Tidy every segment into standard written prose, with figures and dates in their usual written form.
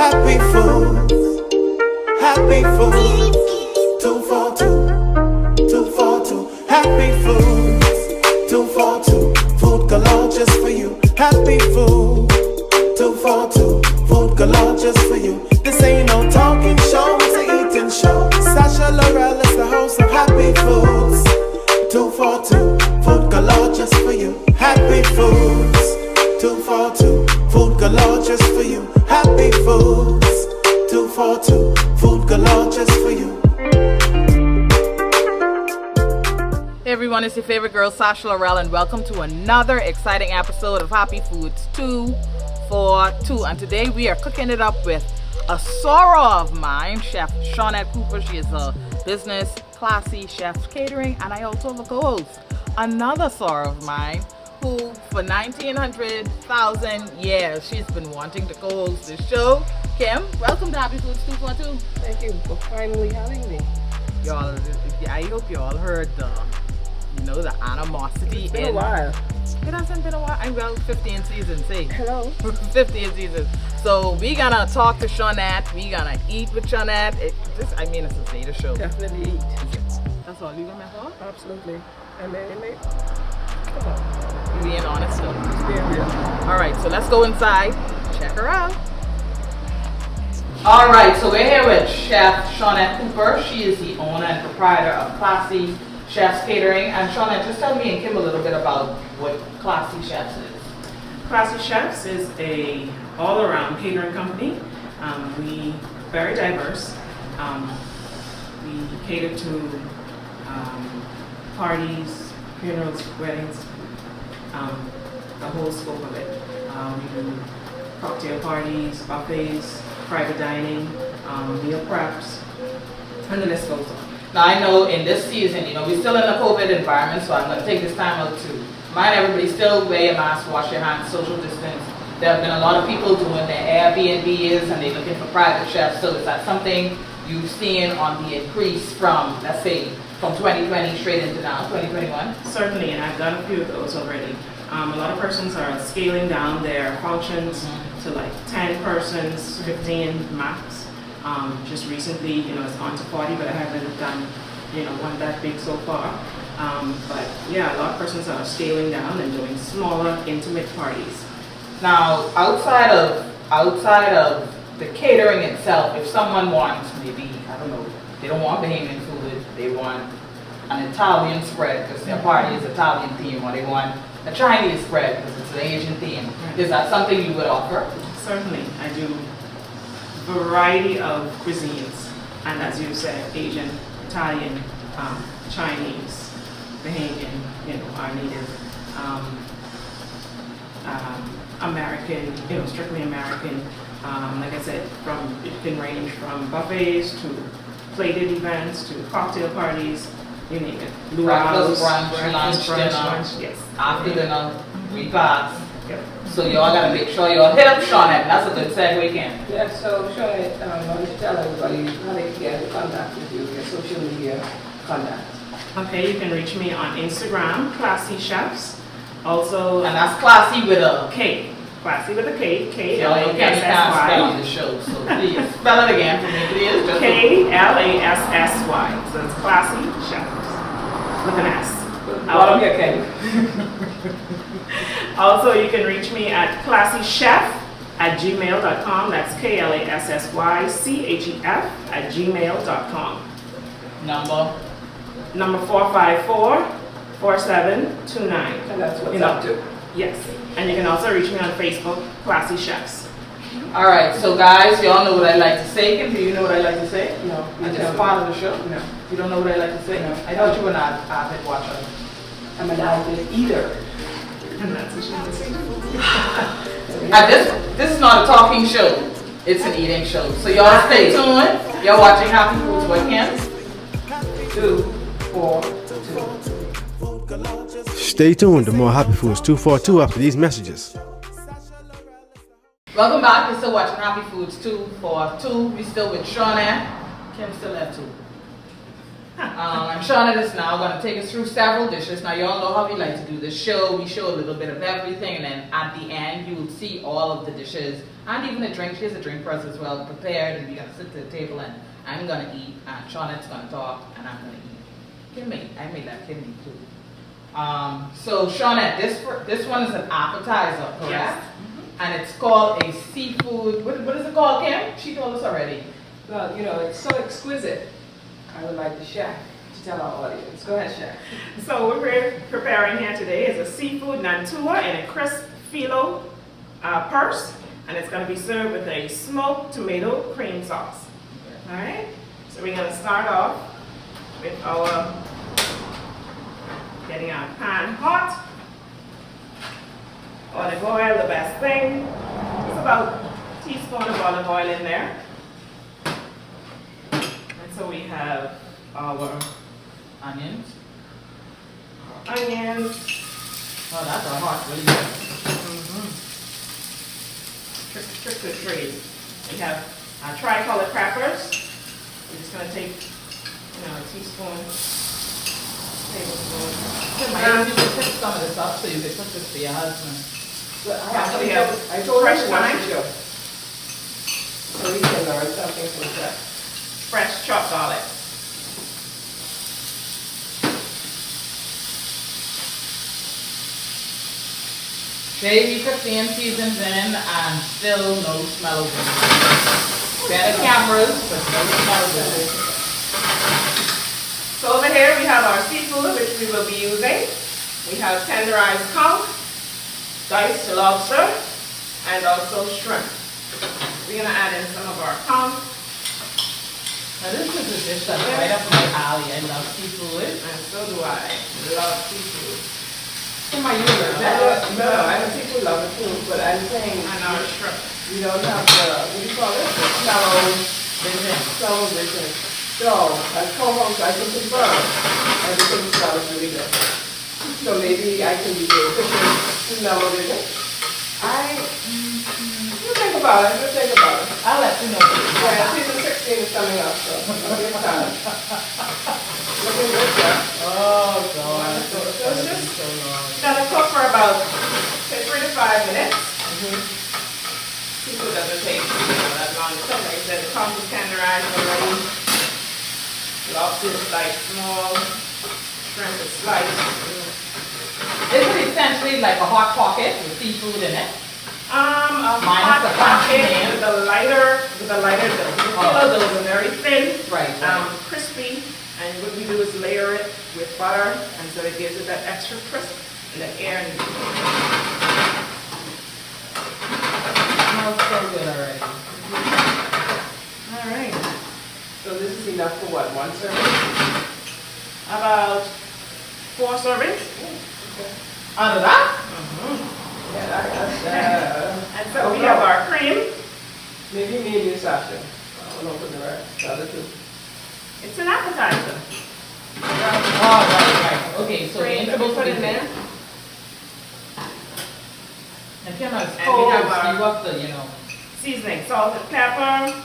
Happy food, happy food. 242, 242. Happy food, 242. Food galore just for you. Happy food, 242. Food galore just for you. This ain't no talking show, it's a eating show. Sasha Laurel is the host of Happy Foods. 242. Food galore just for you. Happy Foods. 242. Food galore just for you. Happy Foods. 242. Food galore just for you. Hey everyone, it's your favorite girl Sasha Laurel, and welcome to another exciting episode of Happy Foods 242. And today we are cooking it up with a soror of mine, Chef Shawnette Cooper. She is a business, Klassy Chef's Catering, and I also have a co-host, another soror of mine, who for 1,900,000 years she's been wanting to co-host this show. Kim, welcome to Happy Foods 242. Thank you for finally having me. Y'all, I hope you all heard the animosity. It's been a while. It hasn't been a while. I'm well, 15 seasons, say. Hello. 15 seasons. So we gonna talk to Shawnette. We gonna eat with Shawnette. It's a theater show. Definitely eat. That's all you gonna for? Absolutely. And then, come on. You being honest though. It's being real. All right, so let's go inside. Check her out. All right, so we're here with Chef Shawnette Cooper. She is the owner and proprietor of Klassy Chef's Catering. And Shawnette, just tell me and Kim a little bit about what Klassy Chefs is. Klassy Chefs is a all-around catering company. We very diverse. We cater to parties, funerals, weddings, the whole scope of it. We do cocktail parties, buffets, private dining, meal preps, and the list goes on. Now I know in this season, we're still in a COVID environment, so I'm going to take this time out to remind everybody still wear your mask, wash your hands, social distance. There have been a lot of people doing their Airbnbs and they're looking for private chefs. So is that something you've seen on the increase from, let's say, from 2020 straight into now, 2021? Certainly, and I've done a few of those already. A lot of persons are scaling down their functions to like 10 persons, 15 max. Just recently, it's gone to 40, but I haven't done, one that big so far. But yeah, a lot of persons are scaling down and doing smaller, intimate parties. Now, outside of the catering itself, if someone wants maybe, I don't know, they don't want Bahamian food, they want an Italian spread because their party is Italian theme, or they want a Chinese spread because it's an Asian theme, is that something you would offer? Certainly, I do variety of cuisines, and as you said, Asian, Italian, Chinese, Bahamian, our native, American, strictly American. Like I said, it can range from buffets to plated events to cocktail parties, you name it. Breakfast, brunch, lunch, dinner, yes. After dinner, repast. Yep. So y'all gotta make sure y'all hit up Shawnette. That's a good segue, Kim. Yeah, so Shawnette, I want to tell everybody how they can get in contact with you, your social media contact. Okay, you can reach me on Instagram, Klassy Chefs. Also, And that's Klassy with a K. Klassy with a K. Y'all can't spell on the show, so please spell it again for me, please. Klassy. So it's Klassy Chefs with an S. Bottom here, Ken. Also, you can reach me at klassychef@gmail.com. That's KLASSYCHEF@gmail.com. Number 454-4729. And that's what's up to. Yes. And you can also reach me on Facebook, Klassy Chefs. All right, so guys, y'all know what I like to say. Kim, do you know what I like to say? No. It's just part of the show. No. You don't know what I like to say? No. I thought you were not an avid watcher. I'm an avid eater. And that's what she This is not a talking show. It's an eating show. So y'all stay tuned. You're watching Happy Foods with Kim. 242. Stay tuned to more Happy Foods 242 after these messages. Welcome back. You're still watching Happy Foods 242. We still with Shawnette. Kim still at 2. And Shawnette is now going to take us through several dishes. Now, y'all know how we like to do this show. We show a little bit of everything, and then at the end, you will see all of the dishes And even a drink. She has a drink for us as well, prepared, and we're gonna sit at the table and I'm gonna eat, and Shawnette's gonna talk, and I'm gonna eat. I made that kidney too. So Shawnette, this one is an appetizer, correct? Yes. And it's called a seafood. What is it called, Kim? She told us already. Well, you know, it's so exquisite. I would like the chef to tell our audience. Go ahead, chef. So what we're preparing here today is a seafood Nantua in a crisp phyllo purse, and it's going to be served with a smoked tomato cream sauce. All right. So we're going to start off with our getting our pan hot. Olive oil, the best thing. It's about a teaspoon of olive oil in there. And so we have our Onions. onions. Oh, that's a hot really. Trick to the trade. We have our tricolored peppers. We're just going to take, a teaspoon, tablespoon. Maybe you could pick some of this up so you could cook this for your husband. But I I told fresh her to watch thyme. the show. So we can learn something from chef. Fresh chopped garlic. Baby cooking seasons in and still no smell of it. Better cameras, but no smell of it. So over here we have our seafood, which we will be using. We have tenderized conch, diced lobster, and also shrimp. We're going to add in some of our conch, Now this is a dish that's right up my alley. I love seafood. and so do I. Love seafood. Who am I using? No, I don't think we love it too, but I'm saying And our shrimp. we don't have the, what do you call it? The shallow vision. So, as co-host, I can confirm everything smells really good. So maybe I can be doing cooking shallow vision. You think about it, just think about it. I'll let you know. Yeah, season 16 is coming up, so I'll give time. Looking good, yeah. Oh God. So it's just So long. Gonna cook for about 3 to 5 minutes. Seafood doesn't take that long to cook. Like I said, the conch is tenderized already. Lobster is sliced small. Shrimp is sliced. Is it essentially like a hot pocket with seafood in it? A Minus hot the pocket crunchy with the lighter dough. The filler dough is very thin, Right. crispy, and what we do is layer it with butter, and so it gives it that extra crisp and the air. And Smells so good already. all right, So this is enough for what, one serving? about 4 servings. Out of that? Yeah, And so we have our cream. maybe me and you, Sasha. I don't know for the rest, the other two. It's an appetizer. Oh, right. Okay, so Cream the that we interval put in there. And Kim, it's And we cold, have so our- you up the, Seasoning, salt and pepper.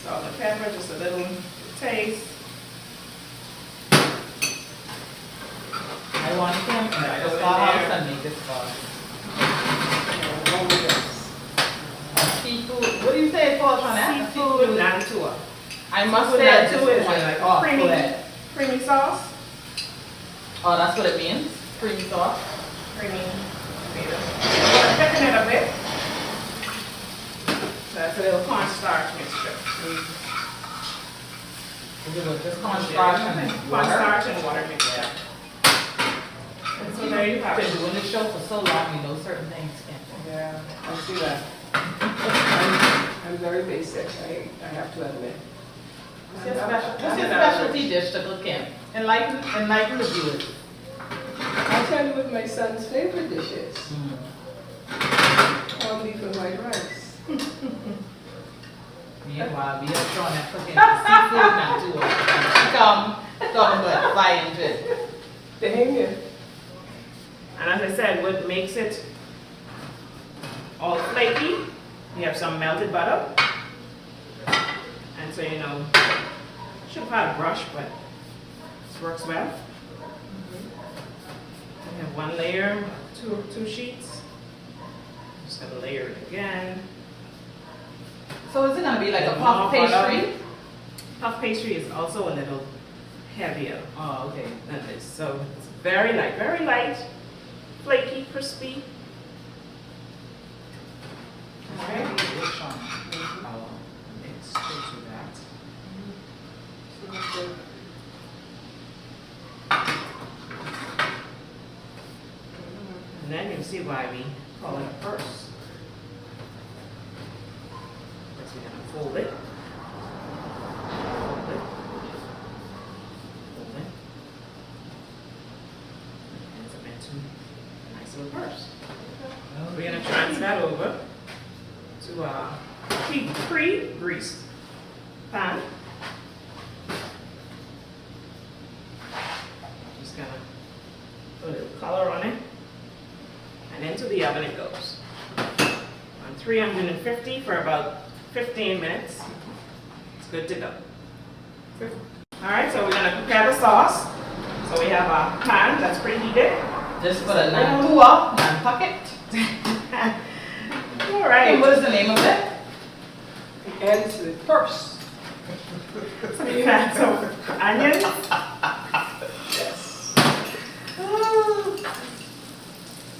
Salt and pepper, just a little taste. I want Kim, and I just Go in got there. house and make this for What was this? seafood. What do you say it's called, Shawnette? Seafood Nantua. I must Seafood say at this Nantua is point, like oh, creamy, go ahead. creamy sauce. Oh, that's what it means? Creamy sauce? Creamy tomato. We're cooking it a bit. So that's a little cornstarch mixture. Is it with just cornstarch and water? Cornstarch and water mixture. And so there you have Been it. doing this show for so long, you know certain things, Kim. Yeah, I see that. I'm very basic, I have to admit. What's your specialty dish to cook, Kim? Enlighten the viewers. I'll tell you what my son's favorite dish is. Corned beef and white rice. Meanwhile, we are trying to cook seafood now too. Come but fly into it. Dang it. And as I said, what makes it all flaky, we have some melted butter. And so, should have had a brush, but this works well. We have one layer, two sheets. Just gonna layer it again. So is it gonna be like a puff pastry? Puff pastry is also a little heavier Oh, okay. than this. So it's very light, flaky, crispy. Okay. Oh, Let's go to that. And then you'll see why we call it a purse. First we're gonna fold it. Fold it. Fold it. And it's meant to a nice little purse. We're gonna transfer that over to our pre-greased pan. Just gonna put a little color on it. And into the oven it goes. On 350 for about 15 minutes. It's good to go. All right, so we're gonna prepare the sauce. So we have our pan that's preheated. Just put a Nantua and pocket. All right. And what is the name of it? The end to the purse. So you got some onions. Yes.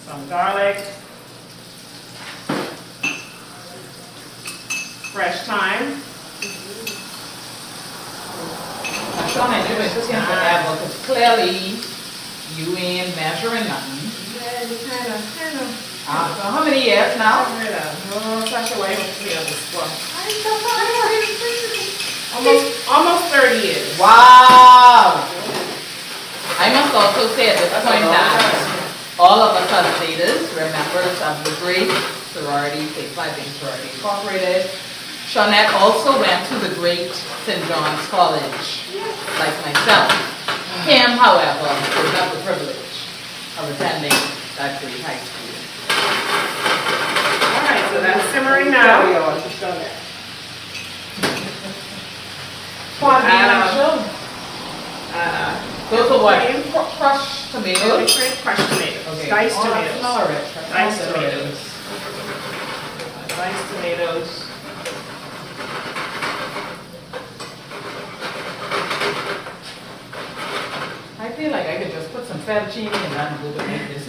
Some garlic. Fresh thyme. I'm sure I do it forever because clearly you ain't measuring nothing. Yeah, you kind of. So how many years now? No, Sasha, why don't you on the spot? Almost 30 years. Wow! I must also say at this point that all of us as leaders were members of the great sorority, St. Sorority Incorporated. Shawnette also went to the great St. John's College, like myself. Kim, however, did not have the privilege of attending that great high school. All right, so that's simmering now. Carry on, just on that. Those are what? Crushed tomatoes? Crushed tomatoes. Okay. Diced Oh, tomatoes. that's all right. Diced tomatoes. Diced tomatoes. I feel like I could just put some fettuccine and then go to make this.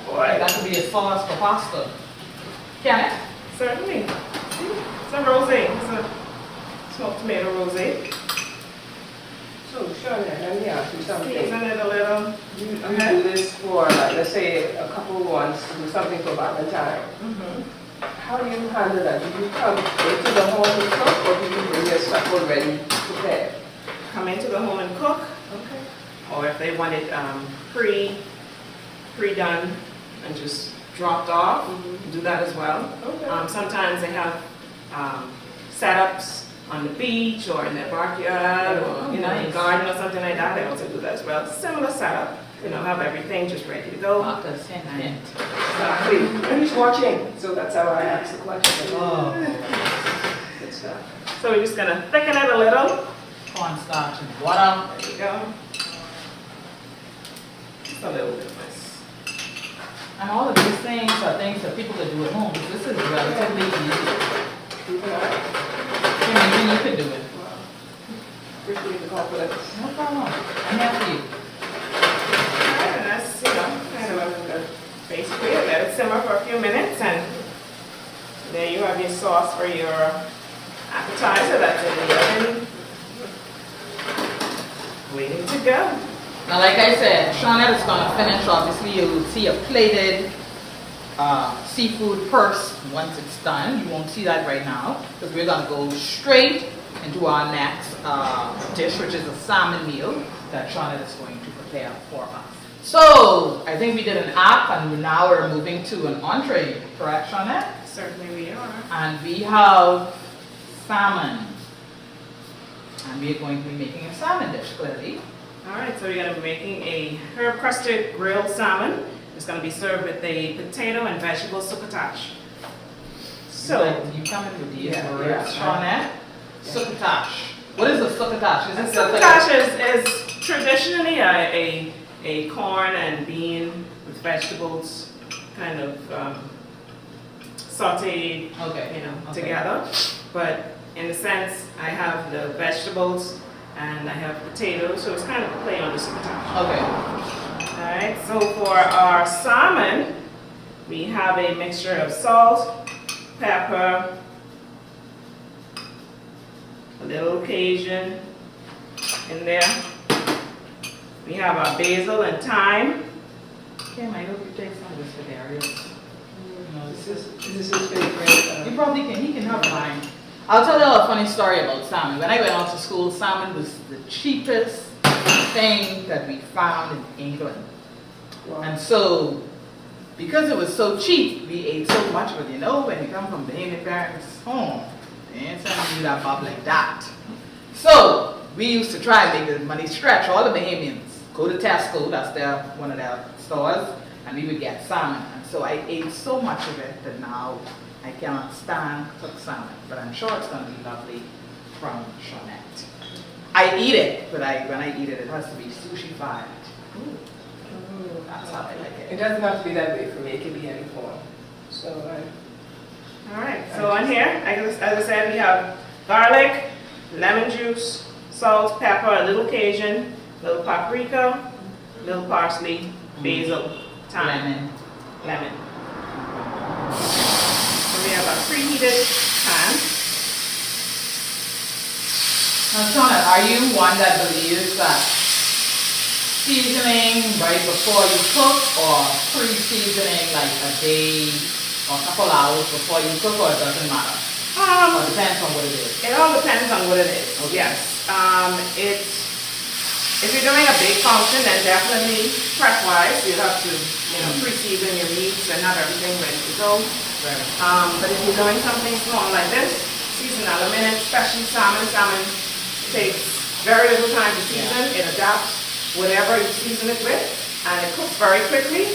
Boy. That could be a sauce for pasta. Can it? Certainly. It's a rosé. It's a smoked tomato rosé. So, Shauna, let me ask you something. Season it a little. You do this for, like, let's say a couple wants to do something for Valentine. How do you handle that? Do you come into the home and cook, or do you bring your stuff already prepared? Come into the home and cook. Okay. Or if they want it pre-done and just dropped off, do that as well. Okay. Sometimes they have setups on the beach or in their backyard or in the garden or something like that. They also do that as well. Similar setup. Have everything just ready to go. Exactly. And he's watching, so that's how I ask the question. Oh. Good stuff. So we're just gonna thicken it a little. Cornstarch and water. There you go. Just a little bit of this. And all of these things are things that people could do at home. This is relatively easy. Maybe you could do it. Appreciate the confidence. No problem. I'm here for you. Alright, and that's, kind of basically it. Let it simmer for a few minutes, and there you have your sauce for your appetizer that's in the oven. Waiting to go. Now, like I said, Shawnette is going to finish. Obviously, you'll see a plated seafood purse once it's done. You won't see that right now because we're going to go straight into our next dish, which is a salmon meal that Shawnette is going to prepare for us. So, I think we did an app, and now we're moving to an entree, correct, Shawnette? Certainly we are. And we have salmon. And we are going to be making a salmon dish, clearly. Alright, so we're going to be making a herb-crusted grilled salmon. It's going to be served with a potato and vegetable succotash. So, you come in with these Yeah, words, yeah. Shawnette. Succotash. What is a succotash? Is it succotash is traditionally a corn and bean with vegetables kind of sauteed, Okay. Okay. together. But in a sense, I have the vegetables and I have potatoes, so it's kind of a play on the succotash. Okay. All right, so for our salmon, we have a mixture of salt, pepper, a little Cajun in there. We have our basil and thyme. Kim, I hope you take some of this for Darius. This is his favorite. You probably can, he can have mine. I'll tell you a funny story about salmon. When I went off to school, salmon was the cheapest thing that we found in England. Wow. And so, because it was so cheap, we ate so much of it. When you come from Bahamian parents' home, they ain't sending you that bob like that. So, we used to try and make the money stretch. All the Bahamians go to Tesco, that's one of their stores, and we would get salmon. And so I ate so much of it that now I cannot stand cooked salmon. But I'm sure it's going to be lovely from Shawnette. I eat it, but when I eat it, it has to be sushi-fied. That's how I like It it. doesn't have to be that way for me. It can be any form. So All right, so on here, as I said, we have garlic, lemon juice, salt, pepper, a little Cajun, a little paprika, a little parsley, basil, thyme, lemon. So we have a preheated pan. Now, Shawnette, are you one that believes that seasoning right before you cook or pre-seasoning like a day or a couple hours before you cook, or it doesn't matter? Or it depends on what it is? It all depends on what it is. Okay. Yes. If you're doing a big function, then definitely prep-wise, you have to, pre-season your meats and have everything ready to go. Right. But if you're doing something small like this, season at a minute, especially salmon. Salmon takes very little time to season. It adapts whatever you season it with, and it cooks very quickly.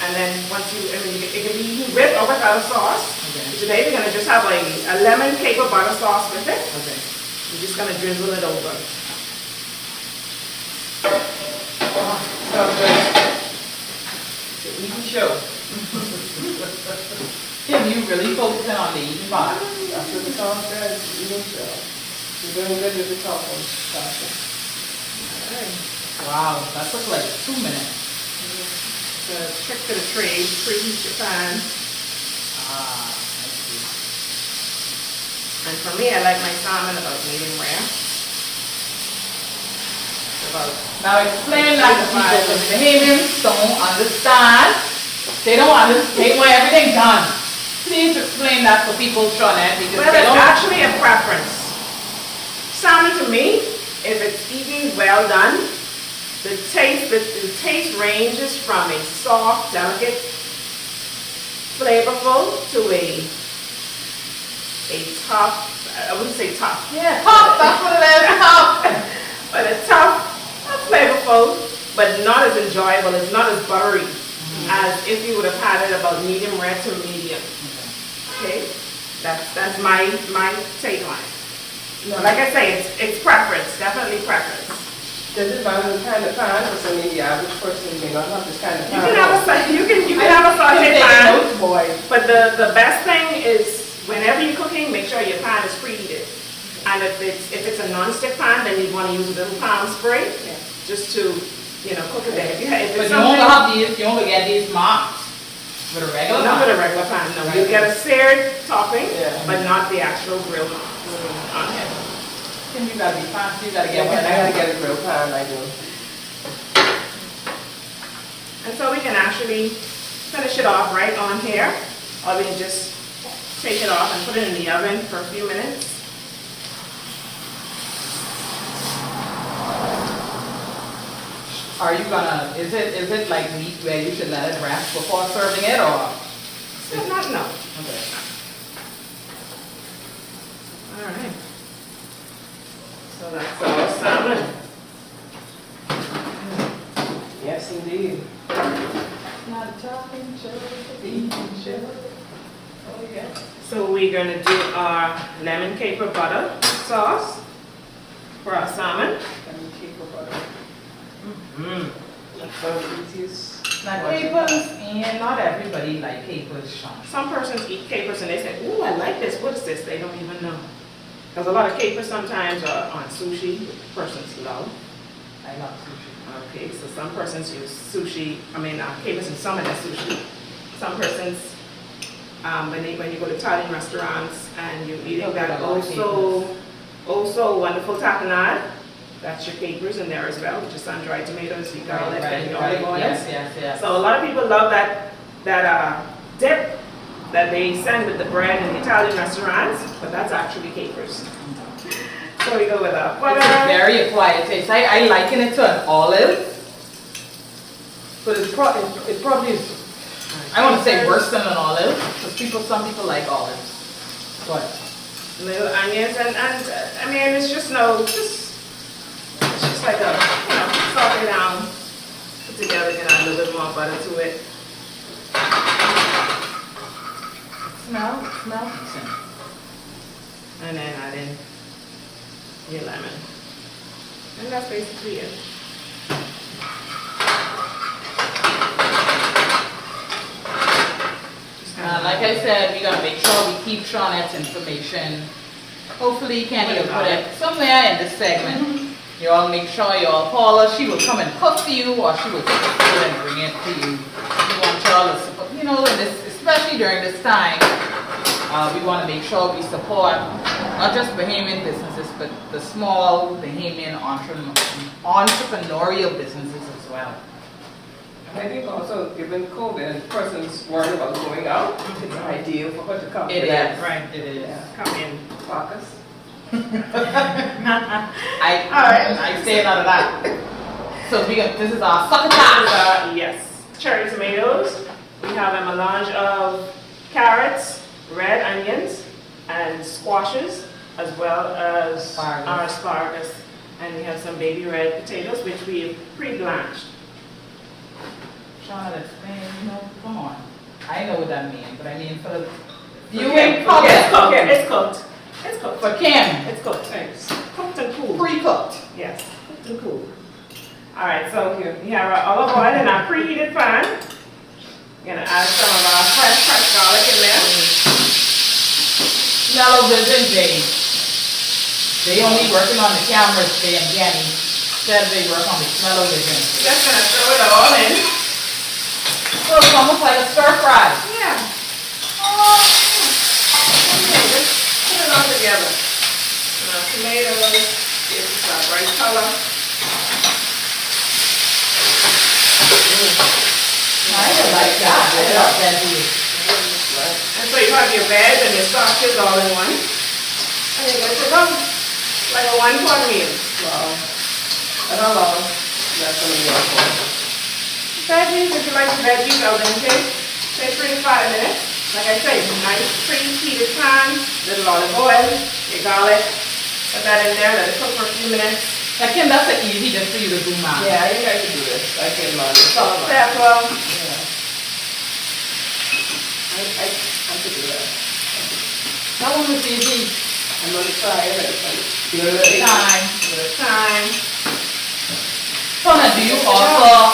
And then it can be eaten with or without a sauce. Okay. Today we're gonna just have a lemon caper butter sauce with it. Okay. We're just gonna drizzle it over. sounds good. The eating show. Kim, you really focusing on the eating part. That's what the song says. Eating show. You're doing good with the telephone, Sasha. Wow, that took like 2 minutes. The trick to the trade, preheat your pan. I see. And for me, I like my salmon about medium rare. Now explain that to people, because Bahamians don't understand. They don't understand. They want everything done. Please explain that for people, Shawnette, because Well, they it's don't. actually a preference. Salmon to me, if it's eaten well done, the taste ranges from a soft, delicate, flavorful to a tough, I wouldn't say tough. Yeah, tough, that's what it is, tough. But a tough, flavorful, but not as enjoyable, it's not as buttery as if you would have had it about medium rare to medium. Okay? That's my take on it. No, like I say, it's preference, definitely preference. Does it matter the kind of pan? Because I mean, the average person may not have this kind of You pan. can have a saute pan, boy. but the best thing is whenever you're cooking, make sure your pan is preheated. And if it's a non-stick pan, then you want to use a little palm spray just to cook it there. If But it's you only get these marks with a regular not with a pan. regular pan, no. Right. You get a seared topping, Yeah. but not the actual grill mark on it. Kim, you gotta be fancy, you gotta Yeah, get but one. I gotta get a grill pan, I do. And so we can actually finish it off right on here, or we can just take it off and put it in the oven for a few minutes. Are you gonna, is it like meat where you should let it rest before serving it, or? No. Okay. All right. So that's our salmon. Yes, indeed. Not talking show, eating show. Oh, yeah. So we're gonna do our lemon caper butter sauce for our salmon. Lemon caper butter. Mm. That's so easy. Now capers, and not everybody like capers, Sean. Some persons eat capers and they say, ooh, I like this. What is this? They don't even know. Because a lot of capers sometimes are on sushi, which persons love. I love sushi. Okay, so some persons use capers in some of their sushi. Some persons, when you go to Italian restaurants and you're eating that also wonderful tapenade, that's your capers in there as well, which is sun-dried tomatoes, your garlic, and your olive oil. Yes. So a lot of people love that dip that they send with the bread in the Italian restaurants, but that's actually capers. So we go with our butter. It's a very acquired taste. I liken it to an olive, but it probably is, I want to say worse than an olive, because some people like olives. But little onions and I mean it's just like a salt it down, put together, and add a little bit more butter to it. smell decent. And then add in your lemon. And that's basically it. Like I said, we're gonna make sure we keep Shawnette's information. Hopefully Kenny will put it somewhere in this segment. You all make sure you all call her. She will come and cook for you, or she will take the food and bring it to you. We want y'all to support, especially during this time, we want to make sure we support not just Bahamian businesses, but the small Bahamian entrepreneurial businesses as well. I think also, given COVID, persons worried about going out, it's ideal for her to come. It is. Right. It is. Yeah. Come in. Focus. I say none of that. So this is our succotash. Yes, cherry tomatoes. We have a melange of carrots, red onions, and squashes, as well as our asparagus. And we have some baby red potatoes, which we have pre-blanched. Shauna, explain, come on. I know what that means, but I mean for the viewing public. It's cooked. It's cooked. For Kim. It's cooked. Thanks. Cooked and cool. Pre-cooked. Yes, cooked and cool. All right, so here we have our olive oil in our preheated pan. We're gonna add some of our fresh garlic in there. Mellow vision, Jay. They only working on the cameras, Jay and Jenny. Instead they work on the mellow vision. Just gonna throw it all in. So it's almost like a stir fry. Yeah. Okay, just put it all together. And our tomatoes, give it a bright color. I like that. I love that too. And so you have your veg and your sausages all in one. And you're going to go like a one-pot meal. Wow. And how long that's going to be on for? Veggies, if you like the veggies, al dente, say 3 to 5 minutes. Like I say, nice pre-heated pan, little olive oil, your garlic, put that in there, let it cook for a few minutes. Like Kim, that's an easy just for you to do, man. Yeah, I think I could do this. I can manage. Salt, pepper. Yeah. I could do that. That one was easy. I'm going to try it. Give it time. Give it time. Shauna, do you also,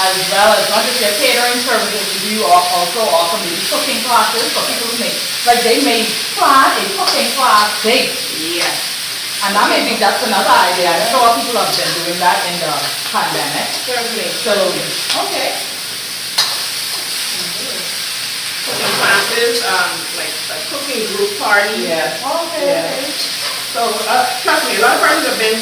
as well as not just your catering services, do you also offer maybe cooking classes for people who they may plan a cooking class date? Yes. And that maybe that's another idea. I'm sure people have been doing that in the pandemic. Certainly. So, okay. Cooking classes, like a cooking group party. Yes. Okay. Yeah. So, trust me, a lot of persons have been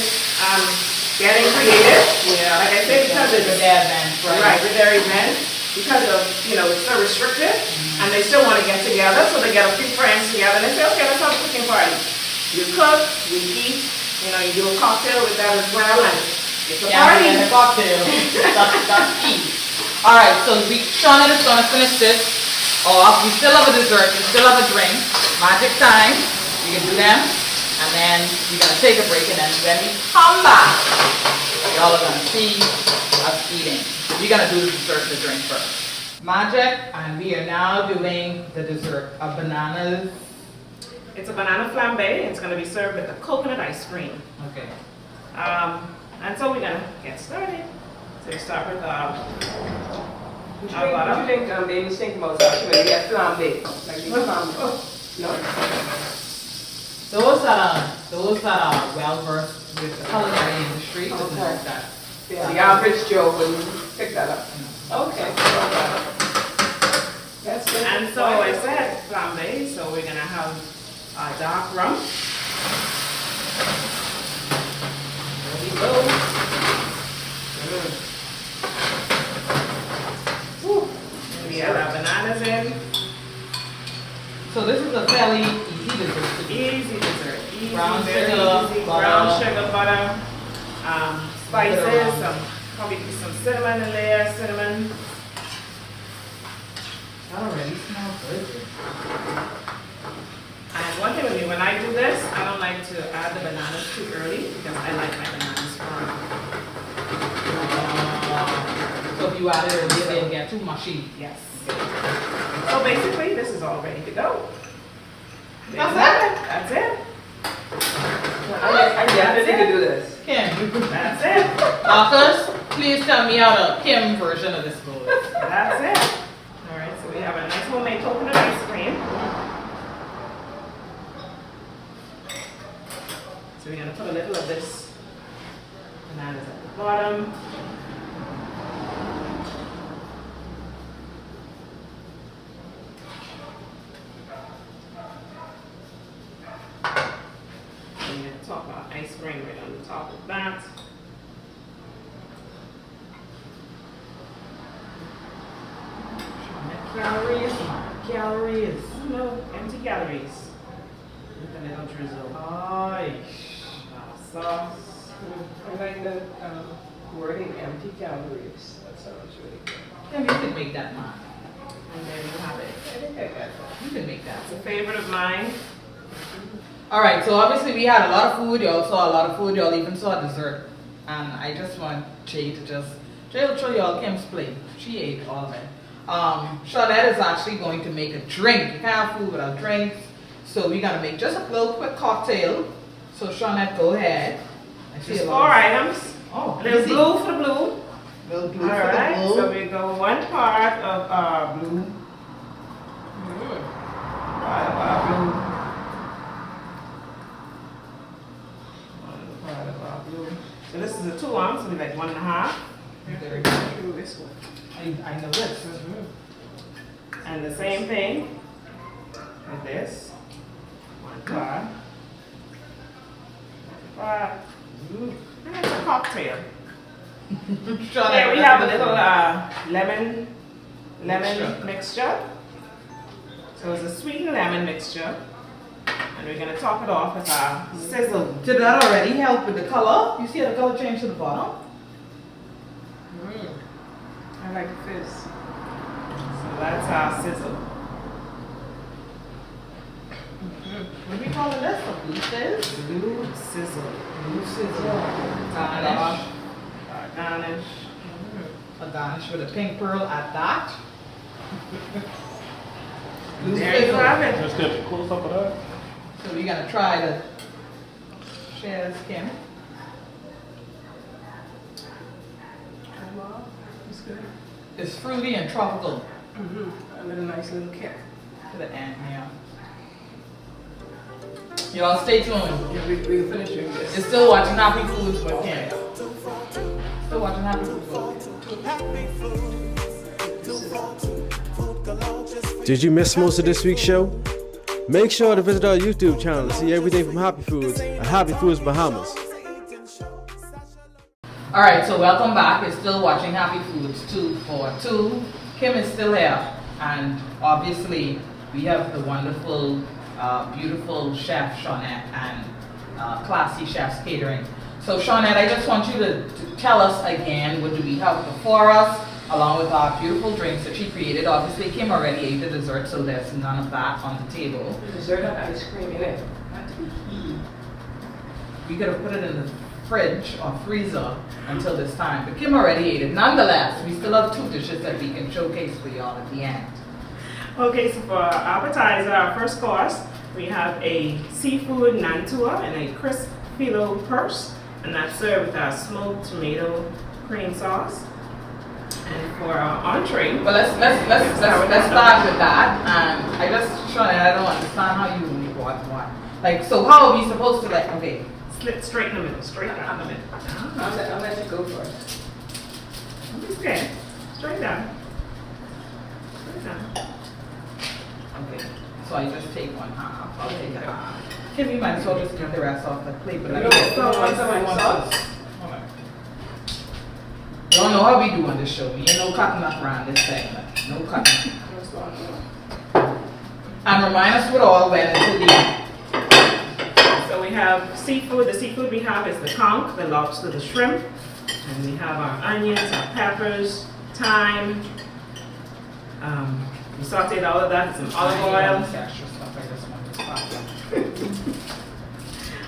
getting creative. Yeah. Like I said, because it's With their events, right with their event, because of it's so restricted, and they still want to get together, so they get a few friends together and they say, okay, let's have a cooking party. You cook, you eat, you do a cocktail with that as well, and it's a party. And a cocktail. That's key. All right, so Shauna is going to finish this off. We still have a dessert. We still have a drink. Magic time. You can do them. And then we're going to take a break, and then when we come back, y'all are going to see us eating. We're going to do the dessert, the drink first. Magic, and we are now doing the dessert of bananas. It's a banana flambe. It's going to be served with a coconut ice cream. Okay. And so we're going to get started. So we start with What you think, babies think about that? Maybe a flambe. Like these flambe. No? Those that are well versed with the culinary industry doesn't like that. Yeah, the average Joe wouldn't pick that up. Okay. That's good. And so I said flambe, so we're gonna have dark rum. There we go. And we have our bananas in. So this is a fairly easy dessert. Easy dessert. Easy, Brown very sugar, easy. butter. Brown sugar, butter, spices, probably some cinnamon in there, cinnamon. That already smells good. And one thing with me, when I do this, I don't like to add the bananas too early because I like my bananas firm. So if you add it earlier, they'll get too mushy. Yes. So basically, this is all ready to go. That's it? That's it. I definitely can do this. Kim, That's it. Marcus, please tell me how the Kim version of this goes. That's it. All right, so we have a nice homemade coconut ice cream. So we're gonna put a little of this bananas at the bottom. And we're gonna top our ice cream right on the top of that. Calories. No, empty calories. With a little drizzle. Ay. Sauce. I like the wording empty calories. That sounds really good. Kim, you can make that, man. And there you have it. I think I got that. You can make that. It's a favorite of mine. All right, so obviously we had a lot of food. Y'all saw a lot of food. Y'all even saw dessert. And I just want Jay to show y'all Kim's plate. She ate all of it. Shawnette is actually going to make a drink. You can't have food without drinks. So we're going to make just a little quick cocktail. So Shawnette, go ahead. I see Just a 4 lot of- items. Oh, A little easy. blue for the blue. Little blue All for right. the blue. So we go 1 part of our blue. Part of our blue. 1 part of our blue. So this is a 2 ounce, so we like 1.5. Very good. Do this one. I know this. And the same thing with this. 1 part. 1 part. And it's a cocktail. Shawnette, Yeah, we have a little lemon mixture. So it's a sweet lemon mixture. And we're gonna top it off with our sizzle. Did that already help with the color? You see how the color changed to the bottom? I like the fizz. So that's our sizzle. What do we call this? A blue fizz? Blue sizzle. Blue sizzle. Garnish. Our garnish. A garnish with a pink pearl at that. Blue There you fizzle. have it. Just get the close up of that. So we're gonna try the shares, Kim. Wow, it's good. It's fruity and tropical A little nice little kick. to the end, yeah. Y'all stay tuned. Yeah, we'll finish doing this. You're still watching Happy Foods with Kim. Still watching Happy Foods with Kim. Did you miss most of this week's show? Make sure to visit our YouTube channel to see everything from Happy Foods at Happy Foods Bahamas. All right, so welcome back. You're still watching Happy Foods 242. Kim is still here, and obviously we have the wonderful, beautiful chef Shawnette and Klassy Chefs Catering. So Shawnette, I just want you to tell us again what do we have before us, along with our beautiful drinks that she created. Obviously, Kim already ate the dessert, so there's none of that on the table. Dessert and ice cream in it. Not to be heated. We could have put it in the fridge or freezer until this time, but Kim already ate it. Nonetheless, we still have 2 dishes that we can showcase for y'all at the end. Okay, so for our appetizer, our first course, we have a seafood Nantua and a crisp phyllo purse, and that's served with our smoked tomato cream sauce. And for our entree, But let's start with that. And I just trying. I don't understand how you what. Like, so how are we supposed to like? Okay. split straight in the middle, straight down the middle. I'll let you go first. Okay, straight down. Straight down. Okay. So I just take one half. I'll take a half. Kim, you might as well just get the rest off the plate. But You I want some of my sauce? You don't know how we do on this show. We ain't no cutting up around this segment. No cutting. And remind us with all when it's the So we have seafood. The seafood we have is the conch, the lobster, the shrimp. And we have our onions, our peppers, thyme. We sauteed all of that with some olive oil. extra stuff. I just want to spot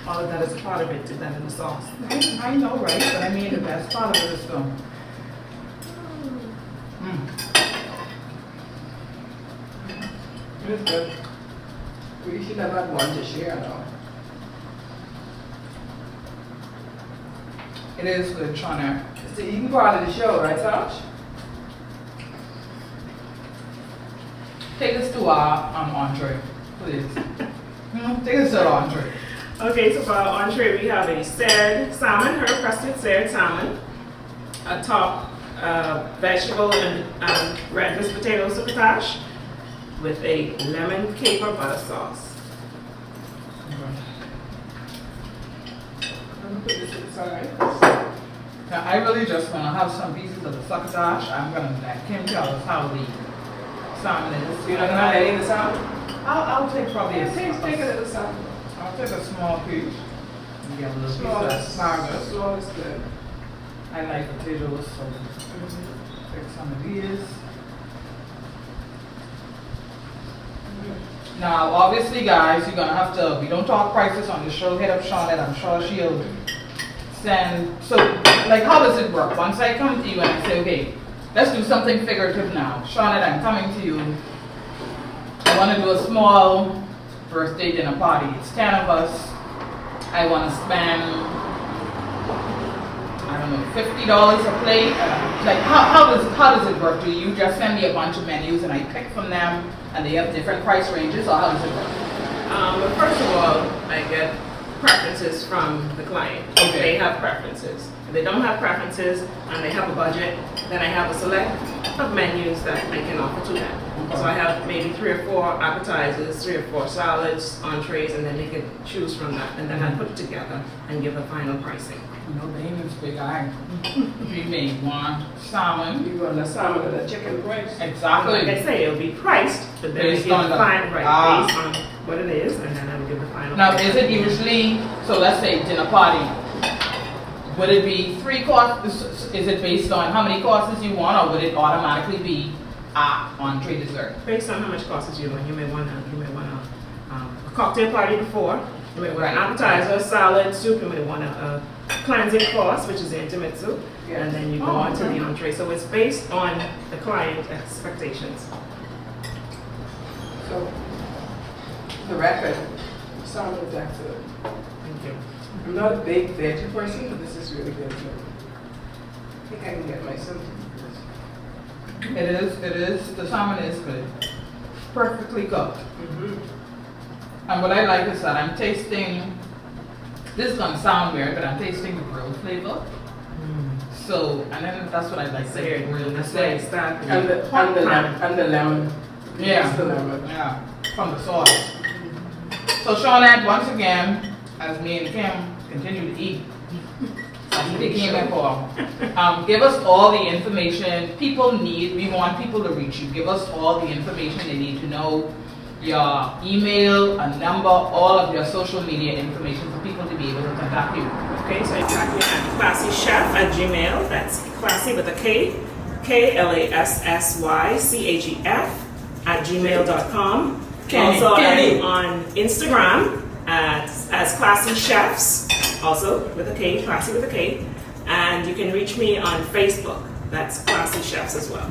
All of that is a part of it, did that in the sauce. I know, right? But I mean, the best part of it is the. It's good. We should have had one to share though. It is good, Shauna. It's the eating part of the show, right, Tosh? Take us to our entree, please. Take us to our entree. Okay, so for our entree, we have a seared salmon, herb crusted seared salmon, a top vegetable and red Miss potato succotash with a lemon caper butter sauce. I'm gonna put this to the side. Now, I really just want to have some pieces of the succotash. I'm going to let Kim tell us how the salmon is. You're not gonna have any of the salmon? I'll take probably a Take a little salmon. I'll take a small piece. And get a little Small piece of is asparagus. small is good. I like potatoes, so take some of these. Now, obviously, guys, you're gonna have to. We don't talk prices on the show. Hit up Shawnette. I'm sure she'll send. So, like, how does it work? Once I come to you and I say, okay, let's do something figurative now. Shawnette, I'm coming to you. I want to do a small birthday dinner party. It's 10 of us. I want to spend, I don't know, $50 a plate. Like, how does it work? Do you just send me a bunch of menus and I pick from them and they have different price ranges, or how does it work? But first of all, I get preferences from the client. Okay. They have preferences. If they don't have preferences and they have a budget, then I have a select of menus that I can offer to them. So I have maybe 3 or 4 appetizers, 3 or 4 salads, entrees, and then they can choose from that. And then I put it together and give a final pricing. No, the English big eye. We made one salmon. You want the salmon and the chicken price? Like I Exactly. say, it'll be priced, but then Based I give on the the- final right Ah. based on what it is, and then I'll give the final. Now, pricing. is it usually, so let's say dinner party, would it be 3 courses? Is it based on how many courses you want, or would it automatically be entree dessert? Based on how much costs you want, you may want a cocktail party before. You may want an appetizer, salad, soup. You may want a cleansing course, which is the intimate soup, and then you go on to the entree. So it's based on the client expectations. So, the record, salmon is excellent. Thank you. I'm not a big veggie person, but this is really good too. I think I can get my something. It is, the salmon is good. Perfectly cooked. And what I like is that I'm tasting, this is gonna sound weird, but I'm tasting the grilled flavor. So, and then that's what I like, Say the grilled that's why it's steak. that. And the lemon. Yeah. It's the lemon. Yeah, from the sauce. So Shawnette, once again, as me and Kim continue to eat, give us all the information people need. We want people to reach you. Give us all the information they need to know. Your email, a number, all of your social media information for people to be able to contact you. Okay, so you contact me at classychef@gmail. That's Klassy with a K, KLASSYCHEF @gmail.com. Also, I'm on Instagram as Klassy Chefs, also with a K, Klassy with a K. And you can reach me on Facebook. That's Klassy Chefs as well.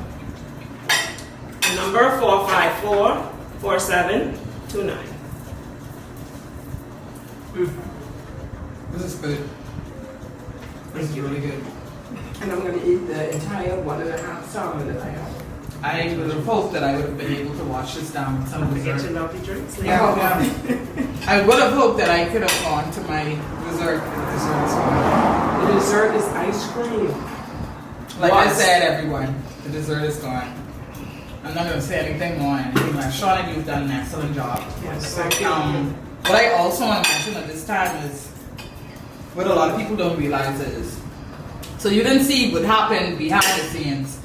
Number 454-4729. This is good. This is really good. And I'm going to eat the entire 1.5 salmon that I have. I would have hoped that I would have been able to wash this down with some Don't forget dessert. your lovely drinks. Yeah, I would have hoped that I could have gone to my dessert. The dessert is ice cream. Like I Was. said, everyone, the dessert is gone. I'm not going to say anything more. Anything like Shauna, you've done an excellent job. Yes, thank you. What I also want to mention at this time is what a lot of people don't realize is, so you didn't see what happened behind the scenes,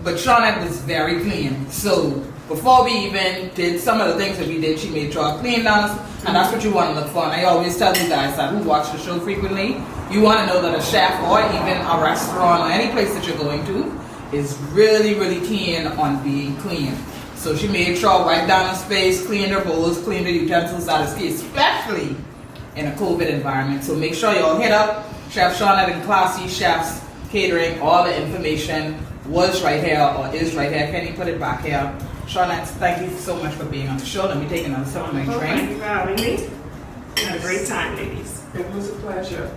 but Shauna was very clean. So before we even did some of the things that we did, she made sure clean us, and that's what you want to look for. And I always tell you guys that who watch the show frequently, you want to know that a chef or even a restaurant or any place that you're going to is really, really keen on being clean. So she made sure wipe down her space, clean her bowls, clean the utensils out of space, especially in a COVID environment. So make sure y'all hit up Chef Shauna and Klassy Chefs Catering. All the information was right here or is right here. Can you put it back here? Shauna, thank you so much for being on the show. Let me take another sip of my Thank drink. you for having me. Had a great time, ladies. It was a pleasure.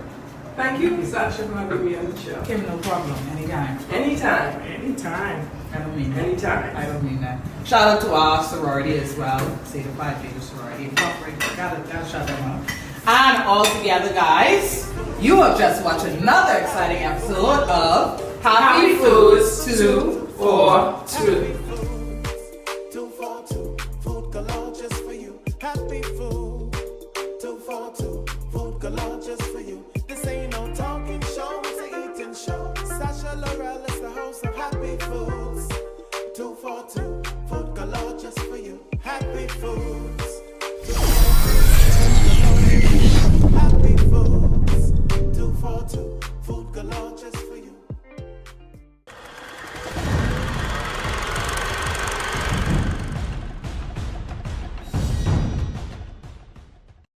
Thank you, Sasha, for having me on the show. Kim, no problem. Anytime. Anytime. Anytime. I don't mean that. Anytime. I don't mean that. Shout out to our sorority as well. Say the Phi Beta sorority. Gotta shout them out. And all together, guys, you have just watched another exciting episode of Happy Foods 242.